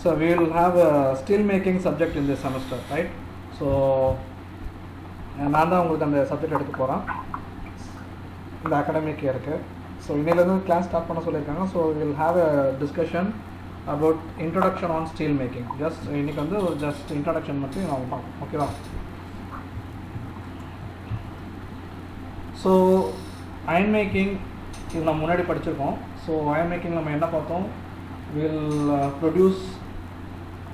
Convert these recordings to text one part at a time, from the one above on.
So we will have a steel making subject in this semester, right? So நான் தான் உங்களுக்கு அந்த subject எடுக்க போகிறேன் இந்த அகாடமிக் இயருக்கு. ஸோ இன்னிலேருந்து கிளாஸ் ஸ்டார்ட் பண்ண சொல்லியிருக்காங்க. So will have a discussion about introduction on steel making. Just இன்றைக்கி வந்து ஒரு ஜஸ்ட் இன்ட்ரொடக்ஷன் மட்டும் நம்ம பார்ப்போம், ஓகேவா? ஸோ அயன் மேக்கிங் இது நம்ம முன்னாடி படிச்சிருக்கோம். ஸோ அயன் மேக்கிங் நம்ம என்ன பார்த்தோம்? Will produce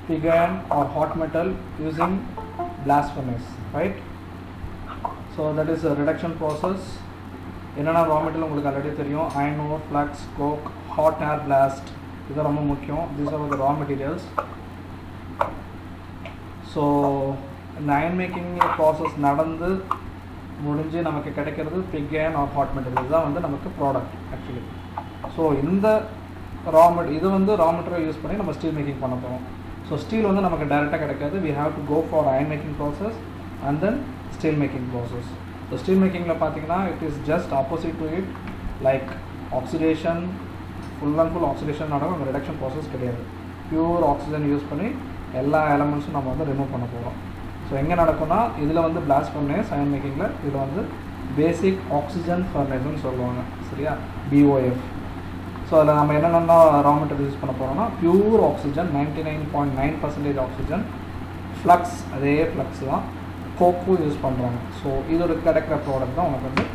pig iron or hot metal using blast furnace, right? So that is a reduction process. என்னென்ன raw material உங்களுக்கு ஆல்ரெடி தெரியும். iron ore, flux, coke, hot air blast, இது ரொம்ப முக்கியம். these are the raw materials. So இந்த iron making process நடந்து முடிஞ்சு நமக்கு கிடைக்கிறது pig iron or hot metal. இதுதான் வந்து நமக்கு ப்ராடக்ட் ஆக்சுவலி. ஸோ இந்த இது வந்து ரா மெட்டீரியல் யூஸ் பண்ணி நம்ம ஸ்டீல் மேக்கிங் பண்ண போகிறோம். ஸோ ஸ்டீல் வந்து நமக்கு டைரெக்டாக கிடைக்காது. we have to go for iron making process and then steel making process. So steel மேக்கிங்கில் பார்த்தீங்கன்னா it is just opposite to it, like oxidation, full and full oxidation நடக்கும். அந்த ரிடக்ஷன் ப்ராசஸ் கிடையாது. Pure oxygen use பண்ணி எல்லா எலமெண்ட்ஸும் நம்ம வந்து remove பண்ண போகிறோம். ஸோ எங்கே நடக்கும்னா இதில் வந்து பிளாஸ்ட் ஃபர்னேஸ் அயன் மேக்கிங்கில், இதில் வந்து பேசிக் ஆக்சிஜன் ஃபர்னேஸ்ன்னு சொல்லுவாங்க, சரியா? BOF. ஸோ அதில் நம்ம என்னென்னா ரா மெட்டீரியல் யூஸ் பண்ண போகிறோம்னா பியூர் ஆக்சிஜன், 99.9% ஆக்சிஜன், ஃப்ளக்ஸ், அதே ஃப்ளக்ஸ் தான், கோக்கும் யூஸ் பண்ணுறாங்க. ஸோ இதோட கிடைக்கிற ப்ராடக்ட் தான் உனக்கு வந்து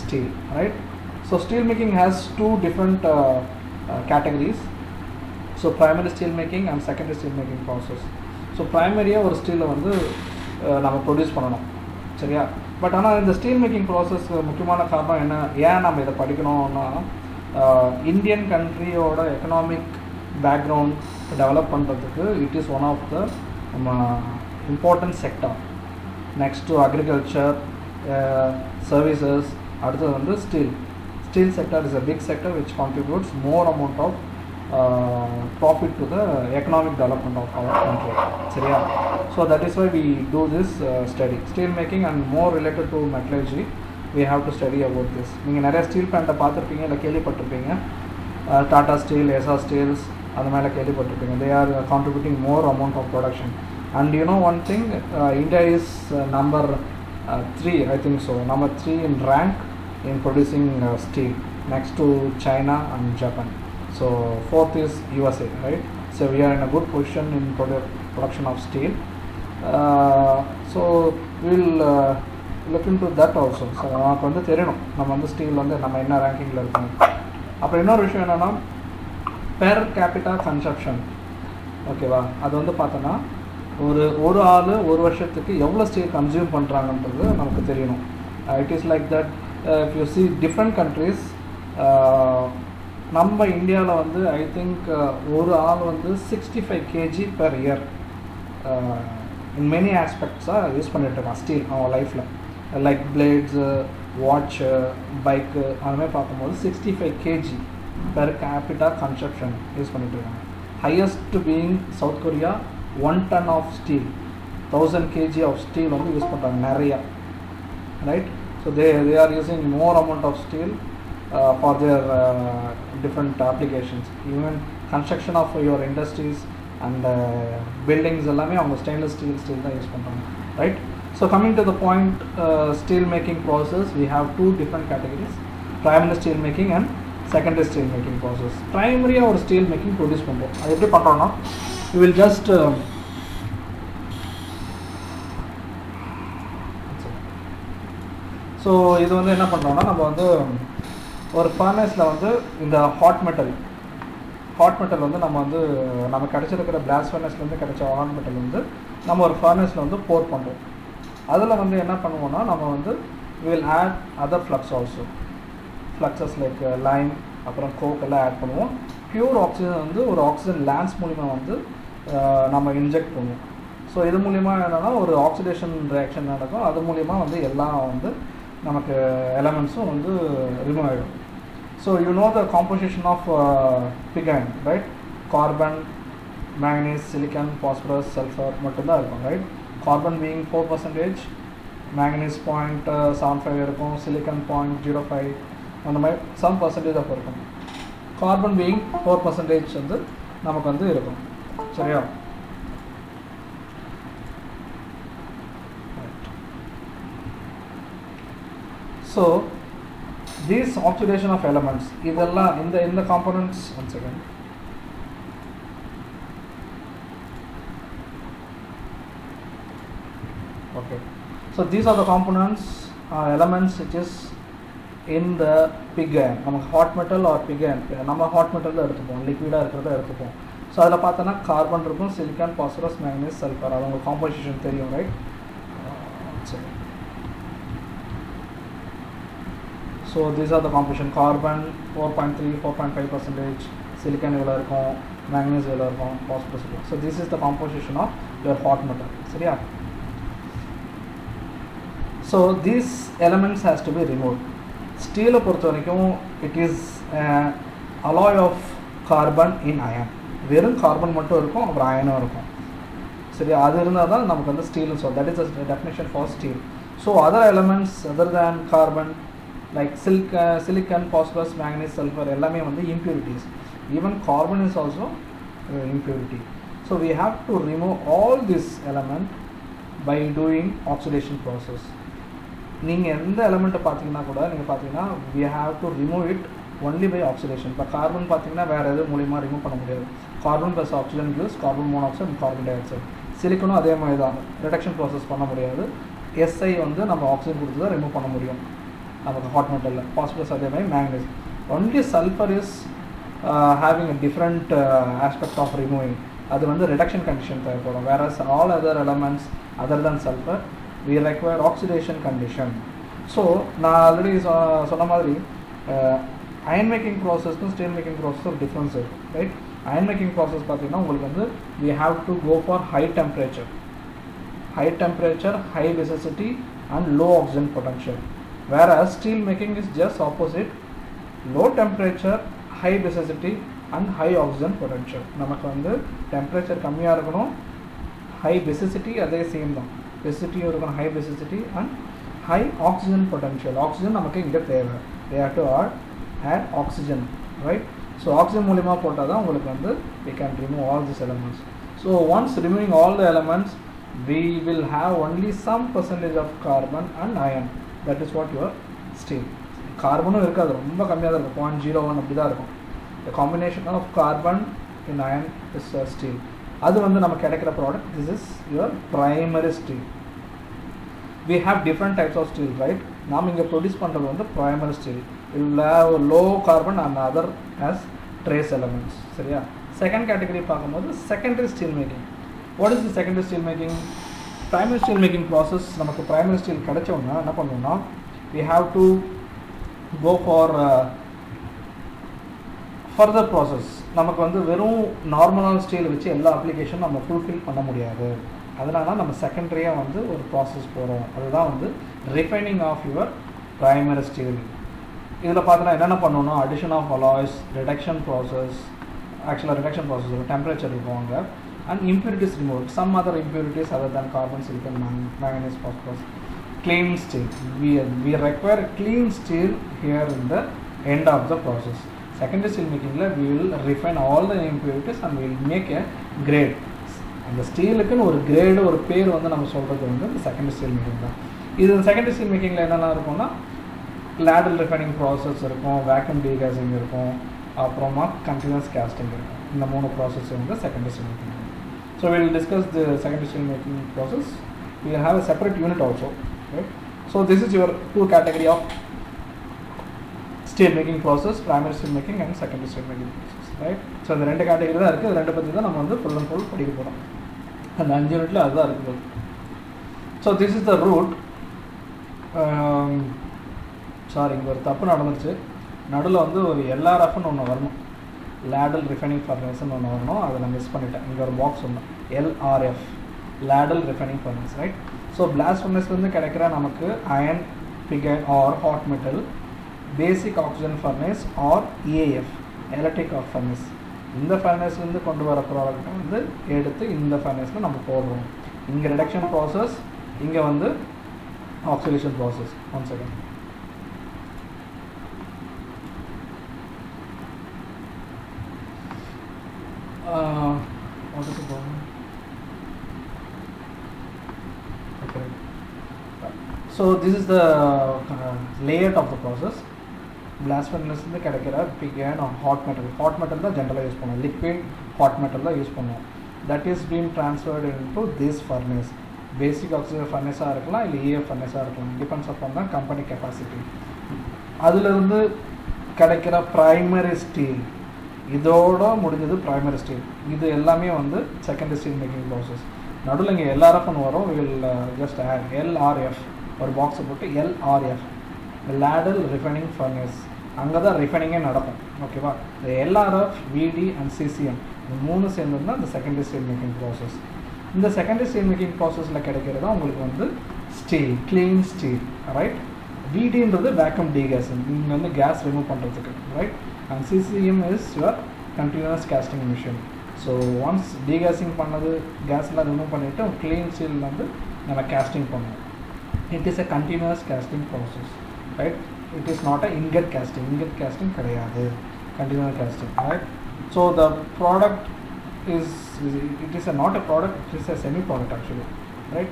steel, right? So steel making has two different categories. So primary steel making and secondary steel making process. So ப்ரைமரியாக ஒரு ஸ்டீலை வந்து நம்ம ப்ரொடியூஸ் பண்ணணும், சரியா? பட் ஆனால் இந்த ஸ்டீல் மேக்கிங் ப்ராசஸ் முக்கியமான காரணம் என்ன, ஏன் நம்ம இதை படிக்கணும்னா, இந்தியன் கண்ட்ரியோட எக்கனாமிக் பேக்ரவுண்ட் டெவலப் பண்ணுறதுக்கு it is one of the important sector. Next to agriculture, services, அடுத்தது வந்து steel sector is a big sector which contributes more amount of profit to the economic development of our country, சரியா? So that is why we do this study, steel making and more related to metallurgy. We have to study about this. நீங்கள் நிறைய steel பிளான்ட்டை பார்த்துருப்பீங்க, இல்லை கேள்விப்பட்டிருப்பீங்க. Tata steel, SR Steeles, அது மேலே கேள்விப்பட்டிருப்பீங்க. they are contributing more amount of production. And you know one thing, India is number 3, I think so, number 3 in rank in producing steel, next to China and Japan. So 4th is USA, right? So we are in a good position in production of steel. So we'll look into that also. So நமக்கு வந்து தெரியணும் நம்ம வந்து steel வந்து நம்ம என்ன ரேங்கிங்கில் இருக்கணும். அப்புறம் இன்னொரு விஷயம் என்னென்னா பெர் கேபிட்டா கன்சப்ஷன், ஓகேவா? அது வந்து பார்த்தோன்னா ஒரு ஆள் ஒரு வருஷத்துக்கு எவ்வளோ ஸ்டீல் கன்சியூம் பண்ணுறாங்கன்றது நமக்கு தெரியணும். It is like that. If you see different countries, நம்ம இந்தியாவில் வந்து ஐ திங்க் ஒரு ஆள் வந்து 65 kg per year in many ஆஸ்பெக்ட்ஸாக யூஸ் பண்ணிகிட்ருக்கான் ஸ்டீல் அவன் லைஃப்பில். லைக் பிளேட்ஸு, வாட்சு, பைக்கு, அதுமாதிரி பார்க்கும்போது 65 kg per capita consumption use பண்ணிகிட்ருக்காங்க. Highest being South Korea, 1 ton of steel, 1000 kg of steel வந்து யூஸ் பண்ணுறாங்க நிறையா, right? So they are using more amount of steel for their different applications. Even construction of your industries and buildings எல்லாமே அவங்க stainless steel தான் use பண்ணுறாங்க, right? So coming to the point, steel making process we have 2 different categories, primary steel making and secondary steel making process. ப்ரைமரியாக ஒரு steel making produce பண்ணுறோம். அது எப்படி பண்ணுறோன்னா we will just so இது வந்து என்ன பண்ணுறோன்னா நம்ம வந்து ஒரு ஃபர்னஸில் வந்து இந்த ஹாட் மெட்டல் வந்து நம்ம கிடச்சிருக்கிற பிளாஸ்ட் ஃபர்னஸ்லேருந்து கிடைச்ச ஹாட் மெட்டல் வந்து நம்ம ஒரு ஃபர்னஸில் வந்து போர் பண்ணுறோம். அதில் வந்து என்ன பண்ணுவோன்னா நம்ம வந்து will add other flux also, fluxes like lime, அப்புறம் கோக் எல்லாம் ஆட் பண்ணுவோம். பியூர் ஆக்சிஜன் வந்து ஒரு ஆக்சிஜன் லேன்ஸ் மூலிமா வந்து நம்ம இன்ஜெக்ட் பண்ணுவோம். ஸோ இது மூலிமா என்னென்னா ஒரு ஆக்சிடேஷன் ரியாக்ஷன் நடக்கும். அது மூலிமா வந்து எல்லாம் வந்து நமக்கு எலமெண்ட்ஸும் வந்து ரிமூவ் ஆகிடும். So you know the composition of pig iron, right? Carbon, manganese, silicon, phosphorus, sulphur மட்டும்தான் இருக்கும், ரைட்? கார்பன் பீயிங் 4%, மேங்கனீஸ் 0.75 இருக்கும், சிலிக்கான் 0.05, அந்த மாதிரி some percentage ஆஃப் இருக்கும். கார்பன் பீயிங் 4% வந்து நமக்கு வந்து இருக்கும். சரியா? So this oxidation of elements இதெல்லாம் இந்த components, one second. Okay, so these are the components, elements which is in the pig iron. நமக்கு hot metal or pig iron, நம்ம hot metal எடுத்துப்போம், liquid-ஆ இருக்கிறத எடுத்துப்போம். ஸோ அதில் பார்த்தோன்னா கார்பன் இருக்கும், சிலிக்கான், பாஸ்பரஸ், மேங்கனீஸ், சல்ஃபர். அது உங்கள் காம்போசிஷன் தெரியும், ரைட்? சரி. So these are the composition. Carbon 4.3 4.5%, silicon இவ்வளோ இருக்கும், மேங்கனீஸ் இவ்வளோ இருக்கும், பாஸ்பரஸ் இருக்கும். So this is the composition of your hot metal. சரியா? So these elements has to be remove. ஸ்டீலை பொறுத்த வரைக்கும் it is alloy of carbon in iron. வெறும் கார்பன் மட்டும் இருக்கும், அப்புறம் அயனும் இருக்கும். சரி, அது இருந்தால் தான் நமக்கு வந்து ஸ்டீல்னு சொல்லுவோம். That is the definition for steel. So other elements other than carbon like silicon, phosphorus, manganese, sulphur எல்லாமே வந்து impurities. Even carbon is also impurity. So we have to remove all this element by doing oxidation process. நீங்கள் எந்த எலமெண்ட்டை பார்த்தீங்கன்னா கூட நீங்கள் பார்த்தீங்கன்னா we have to remove it only by oxidation. இப்போ carbon பார்த்தீங்கன்னா வேறு எது மூலிமா ரிமூவ் பண்ண முடியாது. Carbon plus oxygen gives carbon monoxide and carbon dioxide. சிலிக்கனும் அதே மாதிரி தான், ரிடக்ஷன் ப்ராசஸ் பண்ண முடியாது. எஸ்ஐ வந்து நம்ம ஆக்சிஜன் கொடுத்து தான் ரிமூவ் பண்ண முடியும் நமக்கு ஹாட் மெட்டலில். பாஸ்பரஸ் அதே மாதிரி, manganese. Only sulphur is having a different aspect of removing. அது வந்து ரிடக்ஷன் கண்டிஷன் தேவைப்படும். வேற all other elements other than sulphur we require oxidation condition. So நான் ஆல்ரெடி சொன்ன மாதிரி அயன் மேக்கிங் ப்ராசஸ்க்கும் ஸ்டீல் மேக்கிங் ப்ராசஸ் டிஃப்ரென்ஸ் இருக்குது, ரைட்? அயன் மேக்கிங் ப்ராசஸ் பார்த்தீங்கன்னா உங்களுக்கு வந்து we have to go for high temperature, high viscosity and low oxygen potential. Whereas steel making is just opposite, low temperature, high viscosity and high oxygen potential. நமக்கு வந்து temperature கம்மியாக இருக்கணும், high விசிசிட்டி அதே same தான், விசிசிட்டியும் இருக்கணும், high basicity and high oxygen potential. Oxygen நமக்கு இங்கே தேவை. we have to add oxygen, right? So oxygen மூலிமா போட்டால் தான் உங்களுக்கு வந்து we can remove all these elements. So once removing all the elements we will have only some percentage of carbon and iron. That is what your steel. கார்பனும் இருக்காது, ரொம்ப கம்மியாக தான் இருக்கும், 0.01 அப்படி தான் இருக்கும். The combination of carbon in iron is steel. அது வந்து நமக்கு கிடைக்கிற product. This is your primary steel. we have different types of steel, right? நாம் இங்கே ப்ரொடியூஸ் பண்ணுறது வந்து ப்ரைமரி ஸ்டீல். இல்லை low carbon and other as trace elements. சரியா? செகண்ட் கேட்டகரி பார்க்கும்போது secondary steel making. What is the secondary steel making? Primary steel making process. நமக்கு primary steel கிடைச்சோம்னா என்ன பண்ணுவோம்னா we have to go for further process. நமக்கு வந்து வெறும் நார்மலான steel வச்சு எல்லா அப்ளிகேஷனும் நம்ம ஃபுல்ஃபில் பண்ண முடியாது. அதனால நம்ம செகண்டரியாக வந்து ஒரு ப்ராசஸ் போகிறோம். அதுதான் வந்து refining of your primary steel. இதில் பார்த்தோன்னா என்னென்ன பண்ணணும்னா addition of alloys, reduction process, ஆக்சுவலாக ரிடக்ஷன் ப்ராசஸ் டெம்பரேச்சர் இருக்கும் அங்கே, and impurities removed, some other impurities other than carbon, silicon, manganese, phosphorus. Clean steel. We require clean steel here in the end of the process. Secondary steel making we will refine all the impurities and we will make a grade. அந்த ஸ்டீலுக்குன்னு ஒரு grade, ஒரு பேர் வந்து நம்ம சொல்கிறது வந்து இந்த secondary steel making தான். இது செகண்டரி ஸ்டீல் மேக்கிங்கில் என்னென்ன இருக்கும்னா லேடல் ரிஃபைனிங் ப்ராசஸ் இருக்கும், வேக்யூம் டீகேசிங் இருக்கும், அப்புறமா கண்டினியூஸ் கேஸ்டிங் இருக்கும். இந்த 3 ப்ராசஸ் வந்து secondary steel making. So we will discuss the secondary steel making process. We will have a separate unit also, right? So this is your 2 category of steel making process, primary steel making and secondary steel making process, right? So இந்த 2 category தான் இருக்குது. அது 2 பற்றி தான் நம்ம வந்து full and full படிக்க போகிறோம். அந்த 5 யூனிட்டில் அதுதான் இருக்குது. So this is the route. Sorry, இங்கே ஒரு தப்பு நடந்துருச்சு. நடுவில் வந்து ஒரு எல்ஆர்எஃப்னு ஒன்று வரணும், லேடல் ரிஃபைனிங் ஃபர்னஸ்ன்னு ஒன்று வரணும். அதை நான் மிஸ் பண்ணிட்டேன். இங்கே ஒரு பாக்ஸ் ஒன்று LRF, ladle refining furnace, right? So blast ஃபர்னஸ்லேருந்து கிடைக்கிற நமக்கு iron, pig iron or hot metal, basic oxygen furnace or EAF, electric arc furnace. இந்த ஃபர்னஸ்லேருந்து கொண்டு வர ப்ராடக்ட்டை வந்து எடுத்து இந்த ஃபர்னஸில் நம்ம போடுறோம். இங்கே ரிடக்ஷன் ப்ராசஸ், இங்கே வந்து oxidation process. One second. what is the problem? Okay. So this is the layout of the process. Blast furnace இருந்து கிடைக்கிற pig iron or hot metal தான் ஜென்ரலாக யூஸ் பண்ணுவோம். லிக்விட் ஹாட் மெட்டல் தான் யூஸ் பண்ணுவோம். That is been transferred into this furnace. Basic oxygen ஃபர்னேஸாக இருக்கலாம், இல்லை EF ஃபர்னேஸாக இருக்கலாம், டிபெண்ட்ஸ் அப்பான் தான் கம்பெனி கெப்பாசிட்டி. அதிலிருந்து கிடைக்கிற ப்ரைமரி ஸ்டீல், இதோட முடிஞ்சது ப்ரைமரி ஸ்டீல். இது எல்லாமே வந்து செகண்டரி ஸ்டீல் மேக்கிங் ப்ராசஸ். நடுவில் இங்கே LRFன்னு வரும். வில் ஜஸ்ட் ஆட் LRF, ஒரு பாக்ஸை போட்டு LRF, லேடல் ரிஃபைனிங் ஃபர்னேஸ். அங்கே தான் ரிஃபைனிங்கே நடக்கும். ஓகேவா? இந்த LRF, VD அண்ட் CCM இந்த மூணு சேர்ந்து தான் இந்த செகண்டரி ஸ்டீல் மேக்கிங் ப்ராசஸ். இந்த செகண்டரி ஸ்டீல் மேக்கிங் ப்ராசஸில் கிடைக்கிறது தான் உங்களுக்கு வந்து ஸ்டீல், க்ளீன் ஸ்டீல், ரைட்? VDன்றது வேக்கம் டீகேசிங், இங்கே வந்து கேஸ் ரிமூவ் பண்ணுறதுக்கு, right? And CCM is your continuous casting machine. So once degassing பண்ணது கேஸ்லாம் ரிமூவ் பண்ணிவிட்டு க்ளீன் ஸ்டீல் வந்து நம்ம கேஸ்டிங் பண்ணுவோம். It is a continuous casting process, right? It is not a ingot casting. Ingot casting கிடையாது, continuous casting, right? So the product is, it is not a product, it is a semi product actually, right?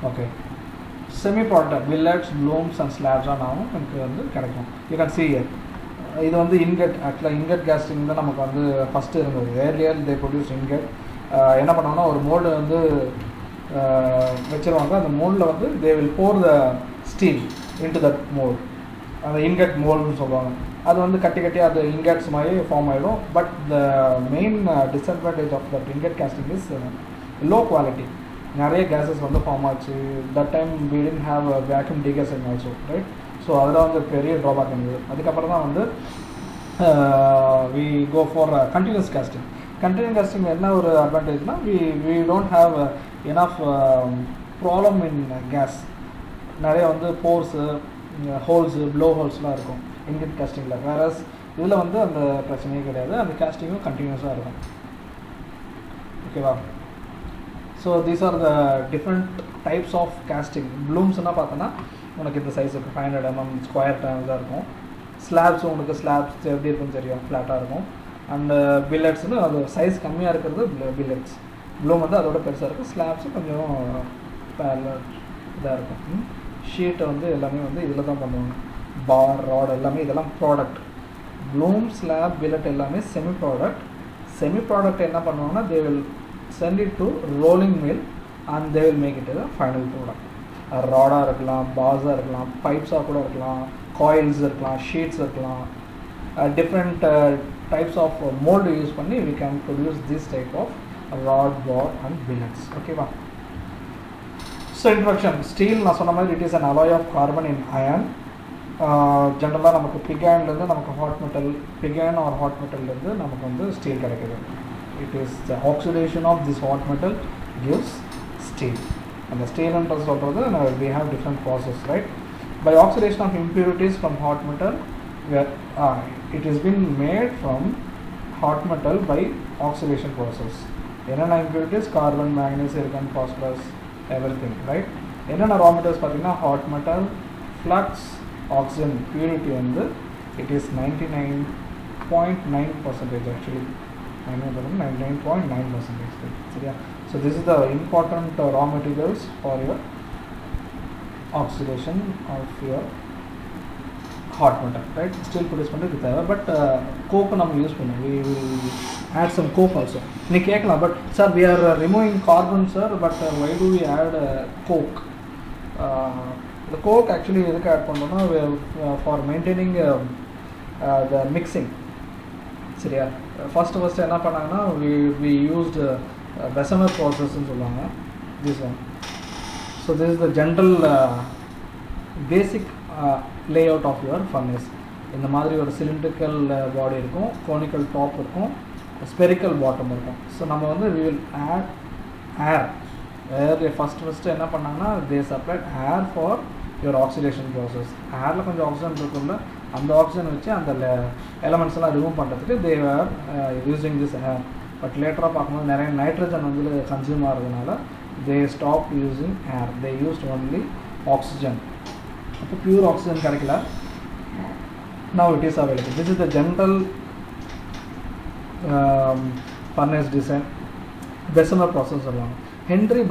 Okay, semi product billets, blooms and slabs are now நமக்கு வந்து கிடைக்கும். You can see here, இது வந்து இன்கட். ஆக்சுவலாக இன்கட் casting தான் நமக்கு வந்து first இருந்தது. Earlier they produce இன்கட். என்ன பண்ணுவாங்கன்னா ஒரு மோல்டு வந்து வச்சுருவாங்க. அந்த மோல்டில் வந்து they will bore the steel into that mould. அந்த இன்கட் மோல்டுன்னு சொல்லுவாங்க. அது வந்து கட்டி கட்டி அது இன்கட்ஸ் மாதிரி ஃபார்ம் ஆகிடும். But the main disadvantage of that ingot casting is low quality. நிறைய கேஸஸ் வந்து ஃபார்ம் ஆச்சு. That time we didn't have vacuum degassing also, right? So அதெல்லாம் வந்து பெரிய ட்ராபேக் இருந்தது. அதுக்கப்புறம் தான் வந்து we go for continuous casting. Continuous casting என்ன ஒரு அட்வான்டேஜ்னால் we don't have enough problem in gas. நிறைய வந்து போர்ஸு, ஹோல்ஸு, ப்ளோ ஹோல்ஸ்லாம் இருக்கும் இன்கட் கேஸ்டிங்கில். வேறஸ் இதில் வந்து அந்த பிரச்சனையே கிடையாது. அந்த கேஸ்டிங்கும் கண்டினியூஸாக இருக்கும். ஓகேவா? So these are the different types of casting. ப்ளூம்ஸ்னால் பார்த்தோன்னா உனக்கு இந்த சைஸ் இருக்குது, 500 mm ஸ்கொயர் டைம் தான் இருக்கும். ஸ்லாப்ஸ் உங்களுக்கு ஸ்லாப்ஸ் எப்படி இருக்குன்னு தெரியும், ஃப்ளாட்டாக இருக்கும். அண்டு பில்லட்ஸ்னு அது சைஸ் கம்மியாக இருக்கிறது பில்லட்ஸ். ப்ளூம் வந்து அதோட பெருசாக இருக்கும். ஸ்லாப்ஸும் கொஞ்சம் இதாக இருக்கும். ஷீட்டை வந்து எல்லாமே வந்து இதில் தான் பண்ணுவாங்க. பார், ராட் எல்லாமே இதெல்லாம் ப்ராடக்ட். ப்ளூம், ஸ்லாப், பில்லட் எல்லாமே செமி ப்ராடக்ட். செமி ப்ராடக்ட் என்ன பண்ணுவாங்கன்னா they will send it to rolling mill and they will make it the final product. ராடாக இருக்கலாம், பார்ஸாக இருக்கலாம், பைப்ஸாக கூட இருக்கலாம், காயில்ஸ் இருக்கலாம், ஷீட்ஸ் இருக்கலாம். Different types of mould use பண்ணி we can produce this type of rod, bar and billets. ஓகேவா? So introduction. ஸ்டீல் நான் சொன்ன மாதிரி it is an alloy of carbon in iron. ஜென்ரலாக நமக்கு பிக் அயன்லேருந்து நமக்கு hot metal, pig iron or hot மெட்டல்லேருந்து நமக்கு வந்து ஸ்டீல் கிடைக்குது. It is the oxidation of this hot metal gives steel. அந்த ஸ்டீல்ன்றது சொல்கிறது we have different process, right? By oxidation of impurities from hot metal, it has been made from hot metal by oxidation process. என்னென்ன impurities? Carbon, manganese, silicon, phosphorus, everything, right? என்னென்ன raw materials பார்த்தீங்கன்னா hot metal, flux, oxygen, purity வந்து it is 99.9% actually. 99.9%. சரியா? So this is the important raw materials for your oxidation of your hot metal, right? Still produce பண்ணுறது தேவை. But கோக்கு நம்ம use பண்ணுவோம். we will add some coke also. நீ கேட்கலாம், but sir we are removing carbon sir, but why do we add coke? The coke actually எதுக்கு add பண்ணோம்னா for maintaining the mixing. சரியா? First என்ன பண்ணாங்கன்னா we used Bessemer processன்னு சொல்லுவாங்க. this one. So this is the general basic layout of your furnace. இந்த மாதிரி ஒரு cylindrical body இருக்கும், conical top இருக்கும், spherical bottom இருக்கும். ஸோ நம்ம வந்து we will add air. First என்ன பண்ணாங்கன்னா they supplied air for your oxidation process. ஏரில் கொஞ்சம் ஆக்சிஜன் இருக்குல்ல, அந்த ஆக்சிஜன் வச்சு அந்த எலமெண்ட்ஸ் எல்லாம் ரிமூவ் பண்ணுறதுக்கு they are using this air. But லேட்டராக பார்க்கும்போது நிறைய நைட்ரஜன் வந்து கன்சியூம் ஆகிறதுனால they stop using air, they used only oxygen. அப்போ பியூர் ஆக்சிஜன் கிடைக்கல. Now it is available. This is the general furnace design. Bessemer process சொல்லுவாங்க. Henry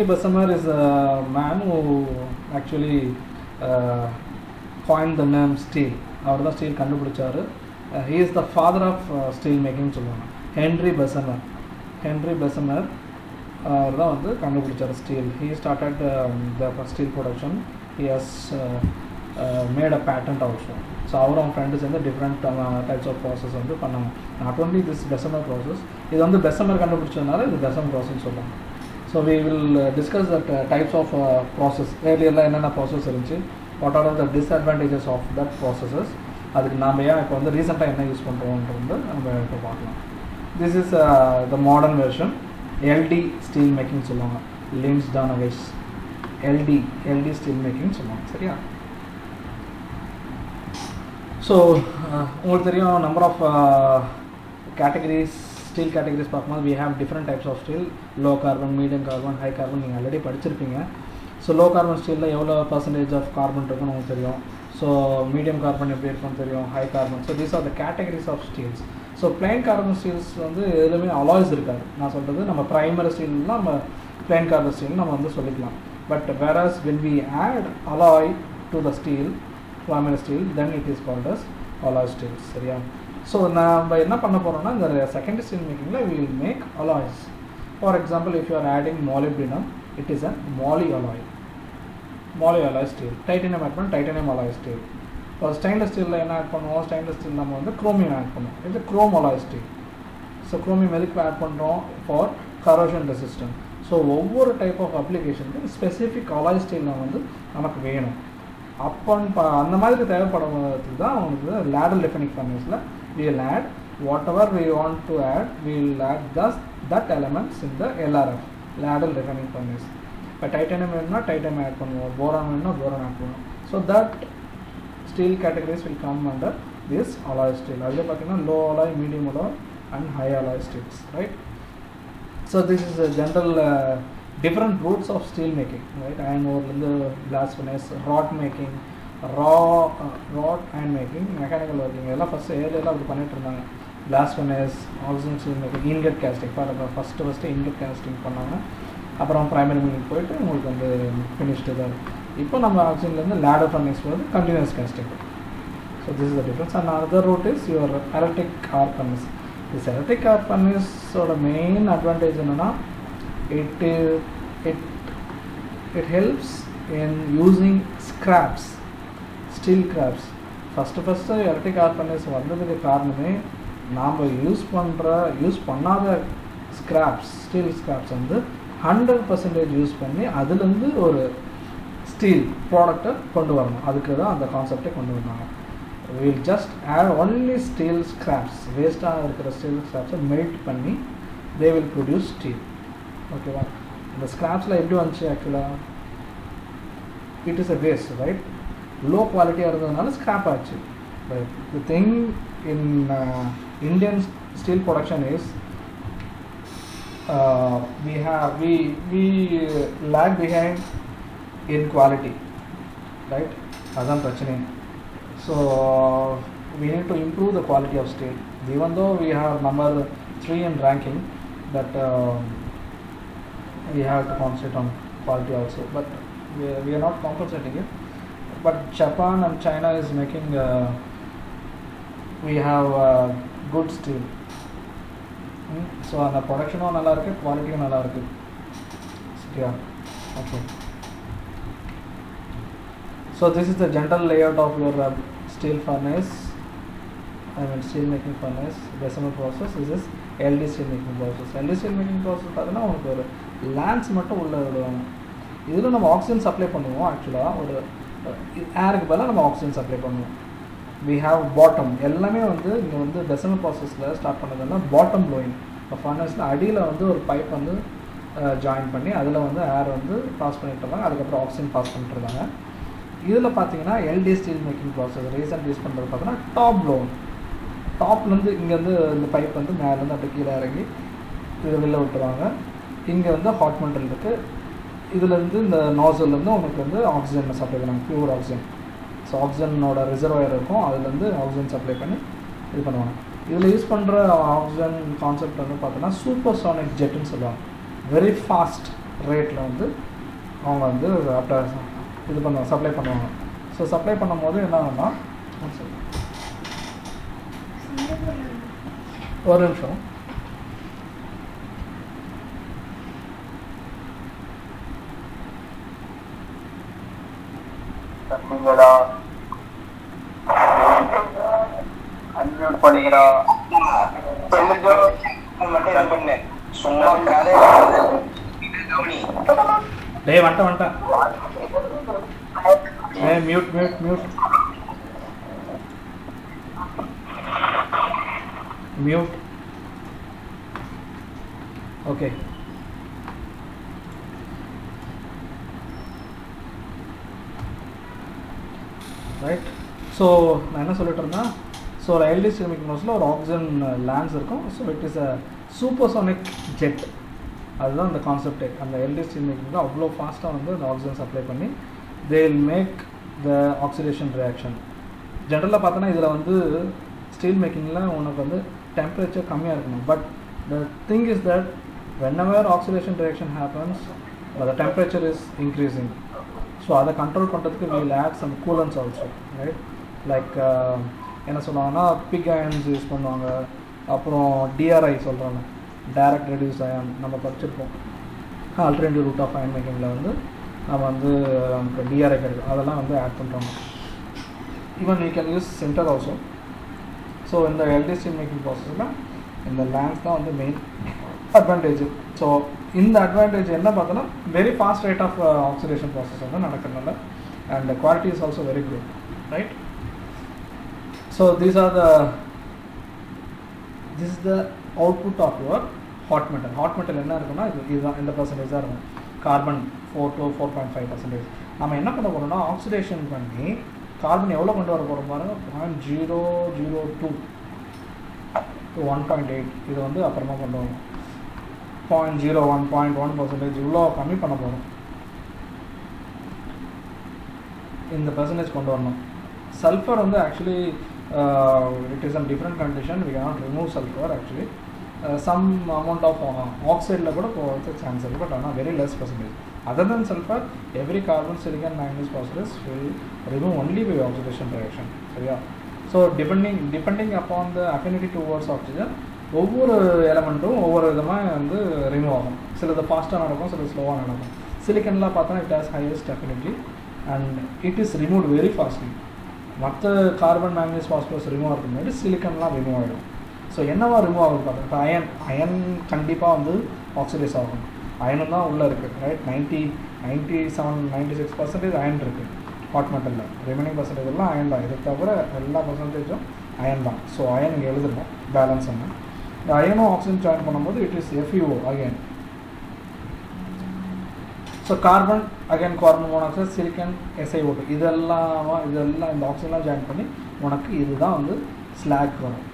Bessemer is a man who actually coined the name steel. அவர் தான் steel கண்டுபிடிச்சாரு. He is the father of steel making சொல்லுவாங்க. Henry Bessemer அவர் தான் வந்து கண்டுபிடிச்சார் steel. He started the steel production. He has made a patent also. So அவரும் friend சேர்ந்து different types of process வந்து பண்ணாங்க. Not only this Bessemer process, இது வந்து பெசமர் கண்டுபிடிச்சதுனால இது பெசமர் ப்ராசஸ் சொல்லுவாங்க. So we will discuss that types of process. ஏர்லியரில் என்னென்ன ப்ராசஸ் இருந்துச்சு, what are the disadvantages of that processes, அதுக்கு நாம் ஏன் இப்போ வந்து ரீசெண்டாக என்ன யூஸ் பண்ணுறோன்றது நம்ம இப்போ பார்க்கலாம். This is the modern version. LD steel making சொல்லுவாங்க. Linz Donawitz LD steel making சொல்லுவாங்க. சரியா? ஸோ உங்களுக்கு தெரியும் number of categories, steel categories பார்க்கும்போது we have different types of steel. Low carbon, medium carbon, high carbon நீங்கள் already படிச்சிருப்பீங்க. So low carbon ஸ்டீலில் எவ்வளோ பர்சன்டேஜ் ஆஃப் கார்பன் இருக்குன்னு உங்களுக்கு தெரியும். ஸோ மீடியம் கார்பன் எப்படி இருக்குன்னு தெரியும், high carbon. So these are the categories of steels. So plain carbon steels வந்து எதுவுமே அலாய்ஸ் இருக்காது. நான் சொல்கிறது நம்ம ப்ரைமரி ஸ்டீல்னால் நம்ம பிளைன் கார்பன் ஸ்டீல் நம்ம வந்து சொல்லிக்கலாம். But whereas when we add alloy to the steel, primary steel, then it is called as alloy steel. சரியா? ஸோ நம்ம என்ன பண்ண போகிறோம்னா இந்த செகண்டரி ஸ்டீல் மேக்கிங்கில் we will make alloys. For example, if you are adding molybdenum, it is a moly alloy steel. Titanium add பண்ண titanium alloy steel. இப்போ stainless ஸ்டீலில் என்ன ஆட் பண்ணுவோம், ஸ்டெயின்லெஸ் ஸ்டீல் நம்ம வந்து குரோமியம் ஆட் பண்ணுவோம். இது chrome alloy steel. So chromium எதுக்கு ஆட் பண்ணுறோம், ஃபார் கரோஷன் ரெசிஸ்டன்ட். ஸோ ஒவ்வொரு டைப் ஆஃப் அப்ளிகேஷனுக்கு ஸ்பெசிஃபிக் alloy ஸ்டீல் வந்து நமக்கு வேணும். அப்போ அந்த மாதிரி தேவைப்படுறதுக்கு தான் உங்களுக்கு லேடர் டெஃபினிக் ஃபர்னஸில் we will add whatever we want to add, we will add just that elements in the LRF, ladle refining furnace. இப்போ டைட்டானியம் வேணும்னா டைட்டானியம் ஆட் பண்ணுவோம், போரான் வேணும்னா போரான் ஆட் பண்ணுவோம். So that steel categories will come under this alloy steel. அதில் பார்த்தீங்கன்னா low alloy, medium alloy and high alloy Steeles, right? So this is general different routes of steel making, right? Iron ore, blast furnace, rod making, rod iron making, mechanical working. Ella first area la adu pannittu irundanga. Blast furnace, oxygen steel making, ingot casting. First ingot casting பண்ணாங்க. அப்புறம் primary milling போயிட்டு உங்களுக்கு வந்து finished தான். இப்போ நம்ம oxygen ல இருந்து ladder furnace வந்து continuous casting. So this is the difference. And another route is your electric arc furnace. This electric arc furnace oda main advantage என்னன்னா it helps in using scraps, steel scraps. first electric arc furnace வந்ததுக்கு காரணமே நாம use பண்ணாத scraps, steel scraps வந்து 100% use பண்ணி அதுலேருந்து ஒரு steel ப்ராடக்டை கொண்டு வரணும். அதுக்கு தான் அந்த கான்செப்டை கொண்டு வந்தாங்க. we will just add only steel scraps, வேஸ்ட்டாக இருக்கிற ஸ்டீல் ஸ்கிராப்ஸை மெல்ட் பண்ணி they will produce steel. ஓகேவா? இந்த ஸ்கிராப்ஸில் எப்படி வந்துச்சு, ஆக்சுவலாக it is a waste, right? Low குவாலிட்டியாக இருந்ததுனால ஸ்கிராப் ஆச்சு. Right? The thing in Indian steel production is we lag behind in quality, right? அதுதான் பிரச்சனை. So we need to improve the quality of steel. Even though we have number 3 in ranking, but we have to concentrate on quality also, but we are not compensating it. But Japan and China is making we have good steel. So அந்த ப்ரொடக்ஷனும் நல்லா இருக்குது, குவாலிட்டியும் நல்லா இருக்குது. சரியா? Okay. So this is the general layout of your steel furnace, steel making furnace, Bessemer process. This is LD steel making process. LD steel making process பார்த்தீங்கன்னா உங்களுக்கு ஒரு லேண்ட்ஸ் மட்டும் உள்ளே விடுவாங்க. இதில் நம்ம ஆக்சிஜன் சப்ளை பண்ணுவோம். ஆக்சுவலாக ஒரு ஏருக்கு பதிலாக நம்ம ஆக்சிஜன் சப்ளை பண்ணுவோம். we have bottom, எல்லாமே வந்து இங்கே வந்து Bessemer ப்ராசஸில் ஸ்டார்ட் பண்ணதுன்னா பாட்டம் ப்ளோயிங். இப்போ ஃபர்னஸில் அடியில் வந்து ஒரு பைப் வந்து ஜாயின் பண்ணி அதில் வந்து ஏர் வந்து பாஸ் பண்ணிட்டு இருந்தாங்க, அதுக்கப்புறம் ஆக்சிஜன் பாஸ் பண்ணிட்டு இருந்தாங்க. இதில் பார்த்தீங்கன்னா LD steel making process recent use பண்ணுறது பார்த்தீங்கன்னா டாப் ப்ளோன். டாப்லேருந்து இங்கேருந்து இந்த பைப் வந்து மேலேருந்து அப்படியே கீழே இறங்கி இதை வெளில விட்டுருவாங்க. இங்கே வந்து ஹாட் மெட்டல் இருக்குது. இதுலேருந்து இந்த நாசல்லேருந்து உங்களுக்கு வந்து ஆக்சிஜன் சப்ளை பண்ணுவாங்க, பியூர் ஆக்சிஜன். ஸோ ஆக்சிஜனோட ரிசர்வாயர் இருக்கும், அதுலேருந்து ஆக்சிஜன் சப்ளை பண்ணி இது பண்ணுவாங்க. இதில் யூஸ் பண்ணுற ஆக்சிஜன் கான்செப்ட் வந்து பார்த்தோன்னா சூப்பர்சானிக் ஜெட்டுன்னு சொல்லுவாங்க. வெரி ஃபாஸ்ட் ரேட்டில் வந்து அவங்க வந்து இது பண்ணுவாங்க, சப்ளை பண்ணுவாங்க. ஸோ சப்ளை பண்ணும்போது என்ன ஆகும்னா, ஒரு நிமிஷம், டேய் வந்துட்டேன் mute mute mute mute. Okay, right. So நான் என்ன சொல்லிட்டு இருந்தேன், ஸோ ஒரு எல்டி ஸ்டீல் மேக்கிங் ப்ராசஸில் ஒரு ஆக்சிஜன் லேண்ட்ஸ் இருக்கும். So it is a supersonic jet. அதுதான் அந்த கான்செப்டே. அந்த எல்டி ஸ்டீல் மேக்கிங்கில் அவ்வளோ ஃபாஸ்ட்டாக வந்து அந்த ஆக்சிஜன் சப்ளை பண்ணி they will make the oxidation reaction. ஜென்ரலாக பார்த்தோன்னா இதில் வந்து ஸ்டீல் மேக்கிங்கில் உனக்கு வந்து டெம்பரேச்சர் கம்மியாக இருக்கணும். But the thing is that whenever oxidation reaction happens, the temperature is increasing. So அதை கண்ட்ரோல் பண்ணுறதுக்கு we will add some coolants also, right? Like என்ன சொல்லுவாங்கன்னா பிக் அயன்ஸ் யூஸ் பண்ணுவாங்க. அப்புறம் டிஆர்ஐ சொல்கிறாங்க, டைரக்ட் ரெடியூஸ் அயன், நம்ம படிச்சிருப்போம் ஆல்டர்னேட்டிவ் ரூட் ஆஃப் அயன் மேக்கிங்கில் வந்து நம்ம வந்து நமக்கு டிஆர்ஐ கிடைக்கும், அதெல்லாம் வந்து ஆட் பண்ணுறாங்க. Even you can use centre also. So இந்த எல்டி ஸ்டீல் மேக்கிங் ப்ராசஸில் இந்த லேண்ட்ஸ் தான் வந்து மெயின் அட்வான்டேஜ். ஸோ இந்த அட்வான்டேஜ் என்ன பார்த்தோன்னா very fast rate of oxidation process வந்து நடக்கிறதுனால, and quality is also very good, right? So this is the output of your hot metal. Hot metal என்ன இருக்குன்னா இதுதான், இந்த பர்சன்டேஜ் தான் இருக்கும், கார்பன் 4 to 4.5%. நம்ம என்ன பண்ண போகிறோம்னா ஆக்சிடேஷன் பண்ணி கார்பன் எவ்வளோ கொண்டு வர போகிறோம் பாருங்க, 0.002 to 1.8. இது வந்து அப்புறமா கொண்டு வரும் 0.01, 0.1% இவ்வளோ கம்மி பண்ண போகிறோம். இந்த பர்சன்டேஜ் கொண்டு வரணும். சல்ஃபர் வந்து actually it is a different condition, we cannot remove sulphur actually. Some amount of ஆக்சைடில் கூட போகிறதுக்கு சான்ஸ் இருக்குது, பட் ஆனால் very less percentage. Other than sulphur, every carbon, silicon, manganese, phosphorus will remove only by oxidation reaction, சரியா? So depending upon the affinity towards oxygen, ஒவ்வொரு எலமெண்ட்டும் ஒவ்வொரு விதமாக வந்து ரிமூவ் ஆகும். சிலது ஃபாஸ்ட்டாக நடக்கும், சிலது ஸ்லோவாக நடக்கும். சிலிக்கன்லாம் பார்த்தோன்னா it has highest affinity and it is remove very fastly. மற்ற கார்பன், மேங்கனீஸ், பாஸ்பரஸ் ரிமூவ் ஆகிறதுக்கு முன்னாடி சிலிக்கன்லாம் ரிமூவ் ஆகிடும். ஸோ என்னவா ரிமூவ் ஆகுது பார்த்தோம், இப்போ அயன் கண்டிப்பாக வந்து ஆக்சிடைஸ் ஆகும். அயனும் தான் உள்ளே இருக்குது, ரைட்? 96% அயன் இருக்குது ஹாட் மெட்டலில். ரிமைனிங் பர்சன்டேஜ் எல்லாம் அயன் தான். இதை தவிர எல்லா பர்சன்டேஜும் அயன் தான். ஸோ அயன் இங்கே எழுதுணும் பேலன்ஸ் என்ன. இந்த அயனும் ஆக்சிஜன் ஜாயின் பண்ணும்போது it is FeO again. So carbon again carbon monoxide, silicon, SiO2 இதெல்லாம் இந்த ஆக்சிஜன்லாம் ஜாயின் பண்ணி உனக்கு இதுதான் வந்து ஸ்லாக் வரும்.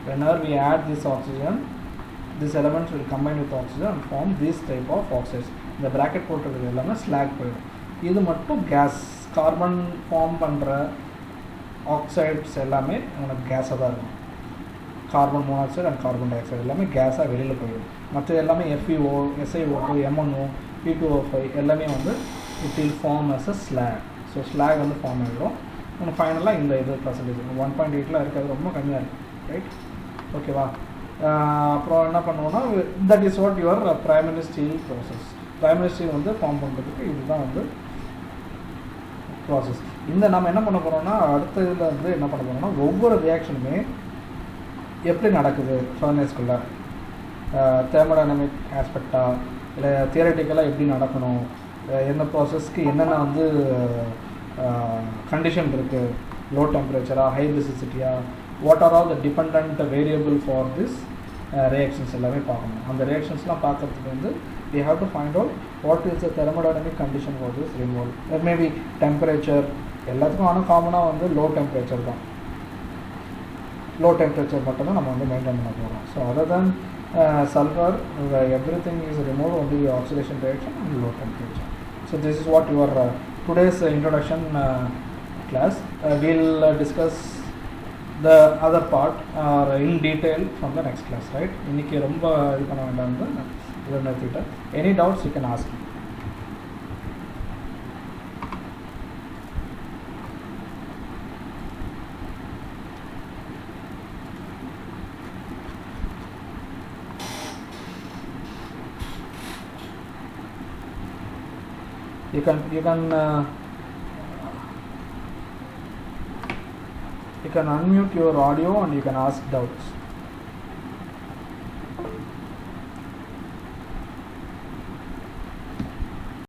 whenever we add this oxygen, these elements will combine with oxygen and form this type of oxides. இந்த bracket போட்டுறது எல்லாமே ஸ்லாக் போயிடும். இது மட்டும் கேஸ், கார்பன் ஃபார்ம் பண்ணுற ஆக்சைட்ஸ் எல்லாமே உனக்கு கேஸாக தான் இருக்கும். Carbon monoxide and carbon di oxide எல்லாமே கேஸாக வெளியில் போயிடும். மற்ற எல்லாமே FeO, SiO2, MnO, P2O5 எல்லாமே வந்து it will form as a slag. So slag வந்து ஃபார்ம் ஆகிடும். உனக்கு ஃபைனலாக இந்த இது பர்சன்டேஜ் 1.8 இருக்கிறது ரொம்ப கம்மியாக இருக்குது, ரைட்? ஓகேவா? அப்புறம் என்ன பண்ணுவோன்னா that is what your primary steel process. Primary steel வந்து ஃபார்ம் பண்ணுறதுக்கு இதுதான் வந்து ப்ராசஸ். இந்த நம்ம என்ன பண்ண போகிறோம்னா அடுத்த இதில் வந்து என்ன பண்ண போகிறோம்னா ஒவ்வொரு ரியாக்ஷனுமே எப்படி நடக்குது ஃபர்னேஸ்குள்ளே, தெர்மோடைனமிக் ஆஸ்பெக்டாக இல்லை தியரட்டிக்கலாக எப்படி நடக்கணும், எந்த ப்ராசஸ்க்கு என்னென்ன வந்து கண்டிஷன் இருக்குது, லோ டெம்பரேச்சராக, ஹை பேசிசிட்டியாக, what are all the depend variable for this reactions எல்லாமே பார்க்கணும். அந்த ரியாக்ஷன்ஸ்லாம் பார்க்கறதுக்கு வந்து we have to find out what is the thermodynamic condition for this removal. There may be temperature, எல்லாத்துக்கும் ஆனால் காமனாக வந்து லோ டெம்பரேச்சர் தான். லோ டெம்பரேச்சர் மட்டும் தான் நம்ம வந்து மெயின்டைன் பண்ண போகிறோம். So other than sulfur, everything is removed, only oxidation reaction and low temperature. So this is what your today's introduction class. We'll discuss the other part in detail from the next class, right? இன்னைக்கு ரொம்ப இது பண்ண வேண்டாம். இதை நிறுத்திட்டேன். Any doubts you can ask me. You can unmute your audio and you can ask doubts.